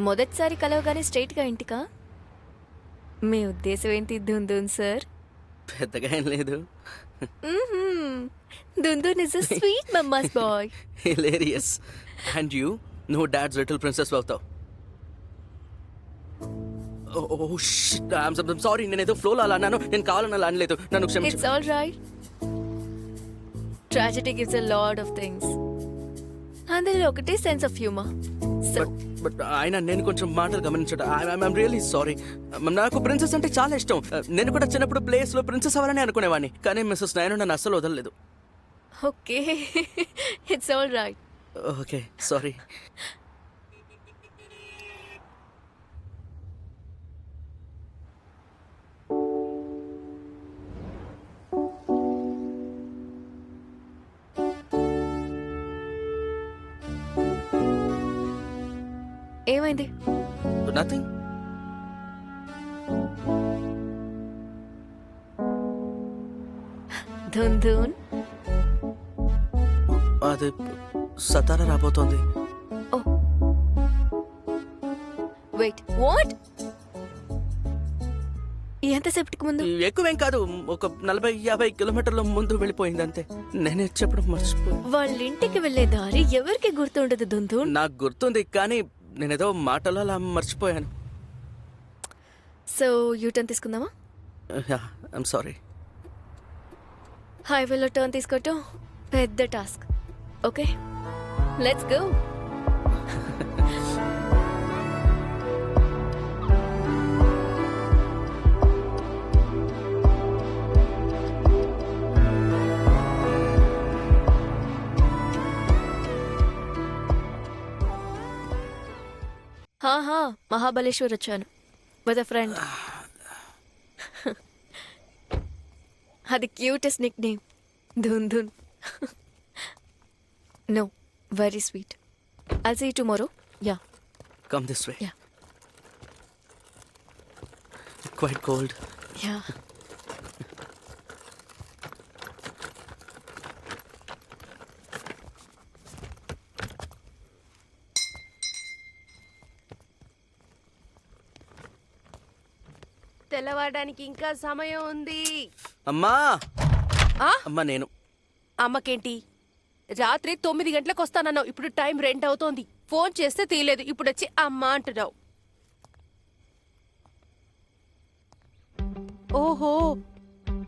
మొదటిసారి కలవగానే స్ట్రైట్గా ఇంటికా? మీ ఉద్దేశం ఏంటి దుందున్ సార్? పెద్దగా ఏం లేదు. దుందున్ is a sweet mamma's boy. Hilarious. And you, నువ్వు డాడ్స్ లిటిల్ ప్రిన్సెస్ అవుతావు. Oh shit, I'm sorry. నేను ఏదో ఫ్లోలో అలా అన్నాను. నేను కావాలని అలా అనలేదు. నన్ను క్షమించు. It's all right. Tragedy gives a lot of things. అందులో ఒకటే sense of humour. So but ఆయన నేను కొంచెం మాటలు గమనించడం. I'm really sorry. నాకు ప్రిన్సెస్ అంటే చాలా ఇష్టం. నేను కూడా చిన్నప్పుడు ప్లేస్లో ప్రిన్సెస్ అవ్వాలని అనుకునేవాడిని. కానీ మిస్సెస్ నాయన నన్ను అస్సలు వదలలేదు. Okay, it's all right. Okay, sorry. ఏమైంది? నథింగ్. దుందున్, అది సతారా రాబోతోంది. ఓ వెయిట్, వాట్? ఎంతసేపటికి ముందు? ఎక్కువేం కాదు, ఒక 40-50 కిలోమీటర్ల ముందు వెళ్ళిపోయింది అంతే. నేనే చెప్పడం మర్చిపోయి. వాళ్ళ ఇంటికి వెళ్ళే దారి ఎవరికి గుర్తుండదు దుందున్. నాకు గుర్తుంది, కానీ నేనేదో మాటలో అలా మర్చిపోయాను. సో యూటర్న్ తీసుకుందామా? I'm sorry. హైవేలో టర్న్ తీసుకోవటం పెద్ద టాస్క్. Okay, let's go. హా, మహాబలేశ్వర్ వచ్చాను విత్ అ ఫ్రెండ్. అది cutest nick name, Dundun. No, very sweet. I'll see you tomorrow. Yeah, come this way. Yeah, quite cold. Yeah. తెల్లవారడానికి ఇంకా సమయం ఉంది. అమ్మా. ఆ? అమ్మా, నేను అమ్మకేంటి, రాత్రి 9 గంటలకు వస్తానన్నావు. ఇప్పుడు టైం 2 అవుతోంది. ఫోన్ చేస్తే తీయలేదు. ఇప్పుడు వచ్చి అమ్మ అంటున్నావు. ఓహో,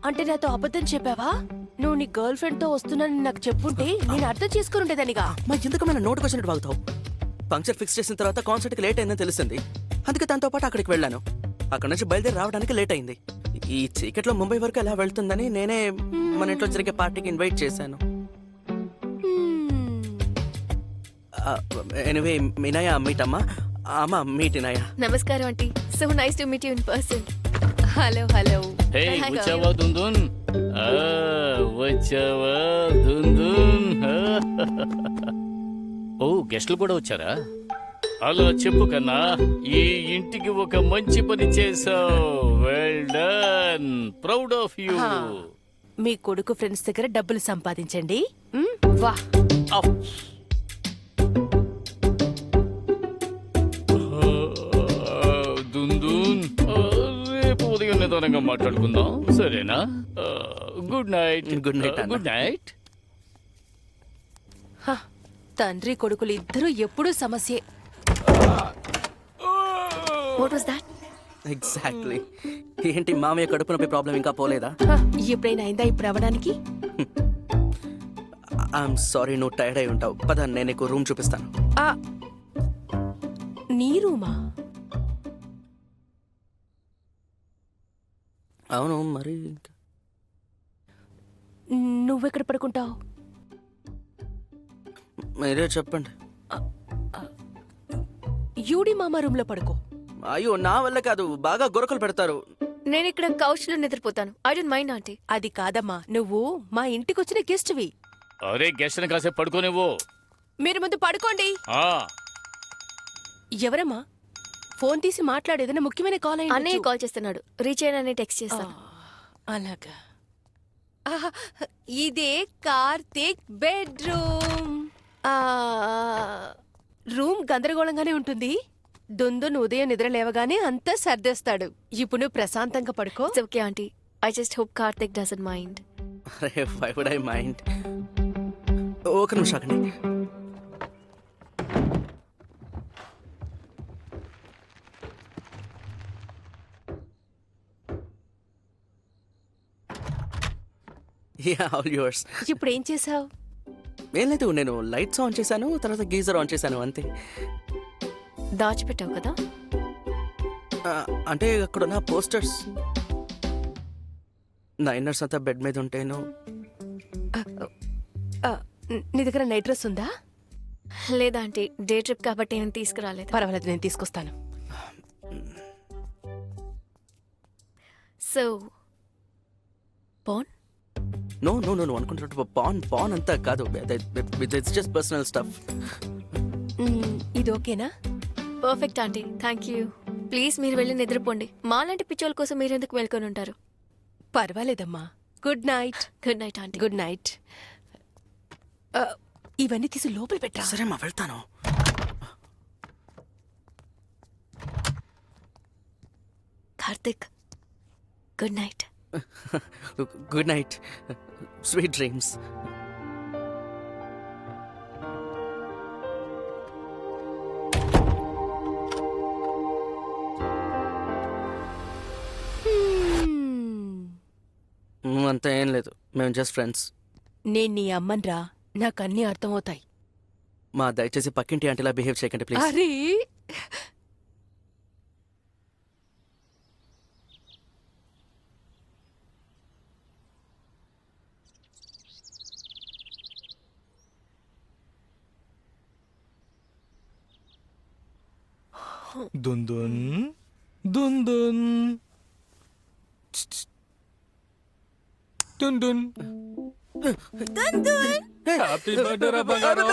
అంటే నాతో అబద్ధం చెప్పావా? నువ్వు నీ గర్ల్ ఫ్రెండ్ తో వస్తున్నానని నాకు చెప్పుంటే నేను అర్థం చేసుకుని ఉండేదానిగా. మా ఎందుకు మన నోటుకు వచ్చినట్టు వాగుతావు? పంక్చర్ ఫిక్స్ చేసిన తర్వాత కాన్సర్ట్కి లేట్ అయిందని తెలిసింది. అందుకే దాంతో పాటు అక్కడికి వెళ్ళాను. అక్కడ నుంచి బయలుదేరి రావడానికి లేట్ అయింది. ఈ చీకట్లో ముంబై వరకు ఎలా వెళ్తుందని నేనే మన ఇంట్లో జరిగే పార్టీకి ఇన్వైట్ చేశాను. ఎనివే, మీనయ్య మీట్ అమ్మా. అమ్మా, మీట్ ఇనయ్య. నమస్కారం aunty. So nice to meet you in person. Hello hello. Hey, వచ్చావా దుందున్? వచ్చావా దుందున్? ఓ, గెస్టులు కూడా వచ్చారా? అలా చెప్పు కన్నా, ఈ ఇంటికి ఒక మంచి పని చేసావు. Well done, proud of you. మీ కొడుకు ఫ్రెండ్స్ దగ్గర డబ్బులు సంపాదించండి. వా. దుందున్, రేపు ఉదయం నిదానంగా మాట్లాడుకుందాం, సరేనా? Good night. Good night. Good night. తండ్రి కొడుకులు ఇద్దరు ఎప్పుడూ సమస్యే. What was that? ఎగ్జాక్ట్లీ. ఏంటి మామయ్య కడుపు నొప్పి ప్రాబ్లం ఇంకా పోలేదా? ఎప్పుడైనా అయిందా ఇప్పుడు అవ్వడానికి? ఐఎమ్ సారీ, నువ్వు టైర్డ్ అయి ఉంటావు. పద, నేను నీకు రూమ్ చూపిస్తాను. నీ రూమా? అవును, మరి నువ్వెక్కడ పడుకుంటావు? మీరే చెప్పండి. యూడి మామ రూమ్ లో పడుకో. అయ్యో, నా వల్ల కాదు, బాగా గొరకలు పెడతారు. నేను ఇక్కడ కౌచ్ లో నిద్రపోతాను. I don't mind aunty. అది కాదమ్మా, నువ్వు మా ఇంటికి వచ్చిన గెస్ట్వి. అరే, గెస్ట్ని కాసేపు పడుకోనివ్వు. మీరు ముందు పడుకోండి. ఆ, ఎవరమ్మా? ఫోన్ తీసి మాట్లాడేదైనా ముఖ్యమైన కాల్ అన్నయ్య అయ్యి కాల్ చేస్తున్నాడు. రీచ్ అయినా టెక్స్ట్ చేస్తాను. అలాగా. ఇదే కార్తీక్ బెడ్రూమ్. రూమ్ గందరగోళంగానే ఉంటుంది. దుందును ఉదయం నిద్ర లేవగానే అంతా సర్దేస్తాడు. ఇప్పుడు నువ్వు ప్రశాంతంగా పడుకో. It's okay aunty. I just hope Karthik doesn't mind. అరే వై వుడ్ ఐ మైండ్. ఒక నిమిషం ఆగండి. Yeah all yours. ఇప్పుడు ఏం చేసావు? ఏం లేదు, నేను లైట్స్ ఆన్ చేశాను, తర్వాత గీజర్ ఆన్ చేశాను అంతే. దాచిపెట్టావు కదా? అంటే అక్కడున్న పోస్టర్స్ నా ఇన్నర్స్ అంతా బెడ్ మీద ఉంటేను. నీ దగ్గర నైట్ డ్రెస్ ఉందా? లేదా ఆంటీ, డే ట్రిప్ కాబట్టి నేను తీసుకురాలేదు. పర్వాలేదు, నేను తీసుకొస్తాను. So porn no no no అనుకుంటున్నట్టు పాన్ పాన్ అంతా కాదు. It's just personal stuff. ఇది ఓకేనా? Perfect aunty, thank you. Please మీరు వెళ్ళి నిద్రపోండి. మాలాంటి పిచ్చోళ్ళ కోసం మీరెందుకు వెళ్ళుకొని ఉంటారు? పర్వాలేదమ్మా. Good night. Good night aunty. Good night. ఇవన్నీ తీసి లోపల పెట్టా. సరే మా వెళ్తాను. Karthik, good night. Good night, sweet dreams. అంతా ఏం లేదు, మేము జస్ట్ ఫ్రెండ్స్. నేను నీ అమ్మన్రా, నాకన్నీ అర్థమవుతాయి. మా దయచేసి పక్కింటి ఆంటీలా బిహేవ్ చేయకండి ప్లీజ్. అరే దుందున్ దుందున్ దుందున్ హ్యాపీ బర్త్డే రా బంగారం.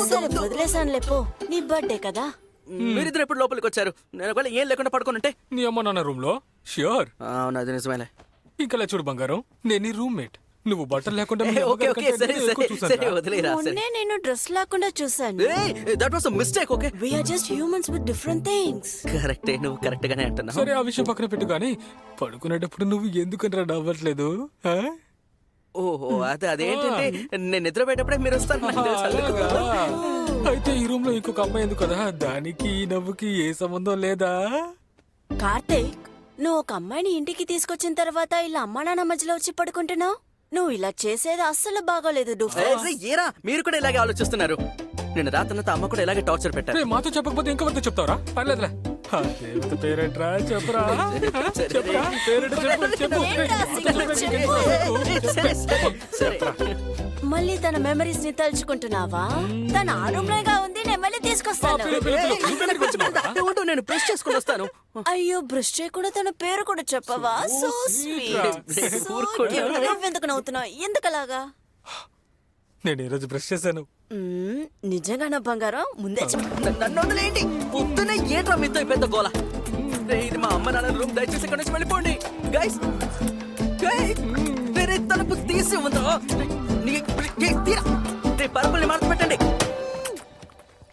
సరే వదిలేసానులే పో, నీ బర్త్డే కదా. మీరిద్దరు ఎప్పుడు లోపలికి వచ్చారు? నేను ఒకవేళ ఏం లేకుండా పడుకుని ఉంటే. నీ అమ్మ నాన్న రూమ్ లో ష్యూర్. అవును, అది నిజమేలే. ఇంకా చూడు బంగారం, నేను నీ రూమ్మేట్. నువ్వు బట్టలు లేకుండా మీ ఓకే అమ్మగారి ఓకే కంటే సరే ఎక్కువ సరే చూసాను సరే రా. వదిలేరా. మొన్నే నేను డ్రెస్ లేకుండా చూసాను. That was a mistake. Okay We are just humans with different things. కరెక్టే, నువ్వు కరెక్ట్ గానే అంటున్నావు. సరే ఆ విషయం పక్కన పెట్టు కానీ పడుకునేటప్పుడు నువ్వు ఎందుకని నవ్వట్లేదు? ఆ? ఓహో అదేంటంటే నేను నిద్రపోయేటప్పుడే మీరు వస్తారు నాకు తెలుసు అందుకు. అలాగా? అయితే ఈ రూమ్ లో ఇంకొక అమ్మాయి ఎందుకు కదా, దానికి ఈ నవ్వుకి ఏ సంబంధం లేదా? కార్తీక్, నువ్వు ఒక అమ్మాయిని ఇంటికి తీసుకొచ్చిన తర్వాత ఇలా అమ్మా నాన్న మధ్యలో వచ్చి పడుకుంటున్నావు. నువ్వు ఇలా చేసేది అస్సలు బాగోలేదు డూఫా. ఏరా మీరు కూడా ఇలాగే ఆలోచిస్తున్నారు. నేను రాత్రంతా అమ్మ కూడా ఇలాగే టార్చర్ పెట్టారు. రే, మాతో చెప్పకపోతే ఇంకెవరితో చెప్తావరా? పర్లేదురా. ఆ దేవుడి పేరేంట్రా చెప్పురా. చెప్పురా, పేరేంటో చెప్పు, చెప్పు. రే, మాతో చెప్పడానికి సరే మళ్ళీ తన మెమరీస్ ని తలుచుకుంటున్నావా? తన ఆరుంలోగా ఉంది, నేను మళ్ళీ తీసుకొస్తాను. ఉండు, నేను బ్రష్ చేసుకుని వస్తాను. అయ్యో బ్రష్ చేయకుండా తన పేరు కూడా చెప్పవా? So sweet. నువ్వెందుకు నవ్వుతున్నావు? ఎందుకలాగా? నేను ఈరోజు బ్రష్ చేశాను. నిజంగానా బంగారం? ముందే చెప్పు. నన్ను వదిలేయండి. పొద్దునే ఏంట్రా మీతో ఈ పెద్ద గోల? ఇది మా అమ్మ నాన్న రూమ్, దయచేసి ఇక్కడ నుంచి వెళ్ళిపోండి గైస్. వేరే తలుపు తీసి ఉందా? తీరా పరుపుల్ని మార్చి పెట్టండి.